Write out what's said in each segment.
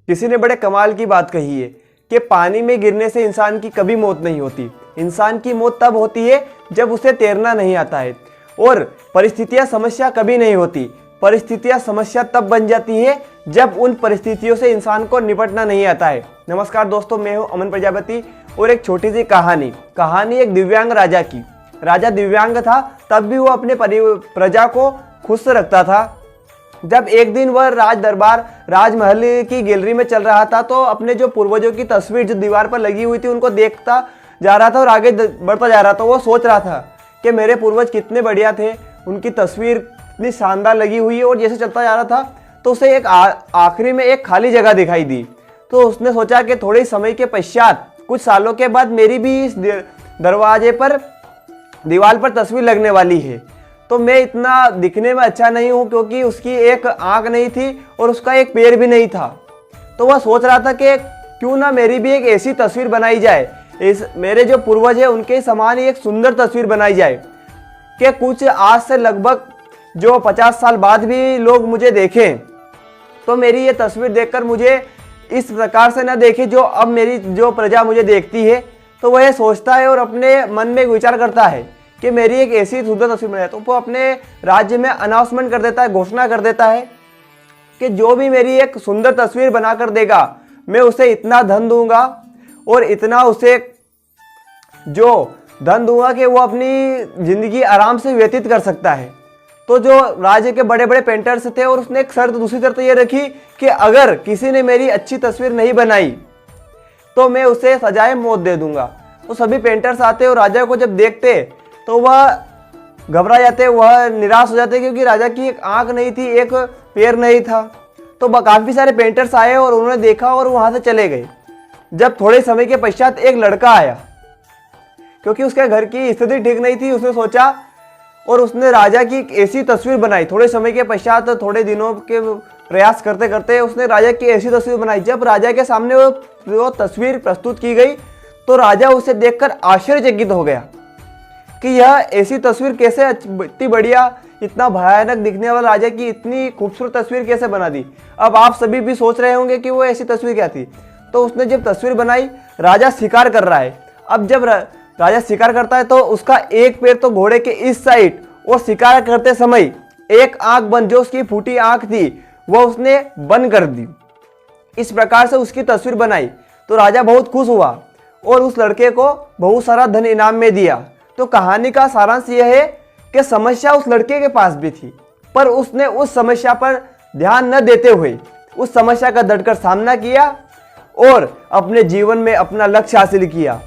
किसी ने बड़े कमाल की बात कही है कि पानी में गिरने से इंसान की कभी मौत नहीं होती। इंसान की मौत तब होती है जब उसे तैरना नहीं आता है। और परिस्थितियां समस्या कभी नहीं होती, परिस्थितियां समस्या तब बन जाती है जब उन परिस्थितियों से इंसान को निपटना नहीं आता है। नमस्कार दोस्तों, मैं हूं अमन प्रजापति और एक छोटी सी कहानी एक दिव्यांग राजा की। राजा दिव्यांग था, तब भी वो अपने प्रजा को खुश रखता था। जब एक दिन वह राज दरबार राजमहल की गैलरी में चल रहा था तो अपने जो पूर्वजों की तस्वीर जो दीवार पर लगी हुई थी उनको देखता जा रहा था और आगे बढ़ता जा रहा था। वो सोच रहा था कि मेरे पूर्वज कितने बढ़िया थे, उनकी तस्वीर इतनी शानदार लगी हुई है। और जैसे चलता जा रहा था तो उसे एक आखिरी में एक खाली जगह दिखाई दी। तो उसने सोचा कि थोड़े समय के पश्चात, कुछ सालों के बाद मेरी भी इस दरवाजे पर दीवार पर तस्वीर लगने वाली है। तो मैं इतना दिखने में अच्छा नहीं हूँ क्योंकि उसकी एक आंख नहीं थी और उसका एक पैर भी नहीं था। तो वह सोच रहा था कि क्यों ना मेरी भी एक ऐसी तस्वीर बनाई जाए, मेरे जो पूर्वज है उनके समान ही एक सुंदर तस्वीर बनाई जाए कि कुछ आज से लगभग जो 50 साल बाद भी लोग मुझे देखें तो मेरी ये तस्वीर देखकर मुझे इस प्रकार से न देखे जो अब मेरी जो प्रजा मुझे देखती है। तो वह सोचता है और अपने मन में विचार करता है कि मेरी एक ऐसी सुंदर तस्वीर बनाए। तो वो अपने राज्य में अनाउंसमेंट कर देता है, घोषणा कर देता है कि जो भी मेरी एक सुंदर तस्वीर बनाकर देगा मैं उसे इतना धन दूंगा और इतना उसे जो धन दूंगा कि वो अपनी जिंदगी आराम से व्यतीत कर सकता है। तो जो राज्य के बड़े बड़े पेंटर्स थे और उसने एक शर्त, दूसरी शर्त ये रखी कि अगर किसी ने मेरी अच्छी तस्वीर नहीं बनाई तो मैं उसे सजाए मौत दे दूंगा। तो सभी पेंटर्स आते और राजा को जब देखते तो वह घबरा जाते, वह निराश हो जाते क्योंकि राजा की एक आंख नहीं थी, एक पैर नहीं था। तो काफ़ी सारे पेंटर्स आए और उन्होंने देखा और वहाँ से चले गए। जब थोड़े समय के पश्चात एक लड़का आया, क्योंकि उसके घर की स्थिति ठीक नहीं थी, उसने सोचा और उसने राजा की एक ऐसी तस्वीर बनाई। थोड़े समय के पश्चात, थोड़े दिनों के प्रयास करते करते उसने राजा की ऐसी तस्वीर बनाई। जब राजा के सामने वो तस्वीर प्रस्तुत की गई तो राजा उसे देखकर आश्चर्यचकित हो गया कि यह ऐसी तस्वीर कैसे, इतनी बढ़िया, इतना भयानक दिखने वाला राजा की इतनी खूबसूरत तस्वीर कैसे बना दी। अब आप सभी भी सोच रहे होंगे कि वो ऐसी तस्वीर क्या थी। तो उसने जब तस्वीर बनाई, राजा शिकार कर रहा है। अब जब राजा शिकार करता है तो उसका एक पैर तो घोड़े के इस साइड और शिकार करते समय एक आंख बंद, जो उसकी फूटी आंख थी वह उसने बंद कर दी। इस प्रकार से उसकी तस्वीर बनाई। तो राजा बहुत खुश हुआ और उस लड़के को बहुत सारा धन इनाम में दिया। तो कहानी का सारांश यह है कि समस्या उस लड़के के पास भी थी, पर उसने उस समस्या पर ध्यान न देते हुए उस समस्या का डटकर सामना किया और अपने जीवन में अपना लक्ष्य हासिल किया।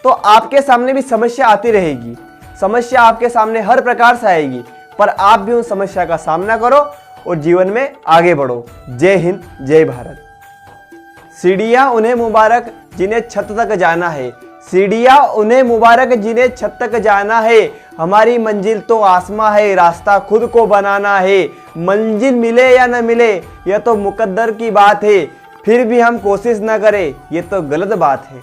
तो आपके सामने भी समस्या आती रहेगी, समस्या आपके सामने हर प्रकार से आएगी, पर आप भी उन समस्या का सामना करो और जीवन में आगे बढ़ो। जय हिंद, जय भारत। सीढ़ियां उन्हें मुबारक जिन्हें छत तक जाना है, सीढ़ियां उन्हें मुबारक जिन्हें छत तक जाना है। हमारी मंजिल तो आसमां है, रास्ता खुद को बनाना है। मंजिल मिले या न मिले यह तो मुकद्दर की बात है, फिर भी हम कोशिश न करें ये तो गलत बात है।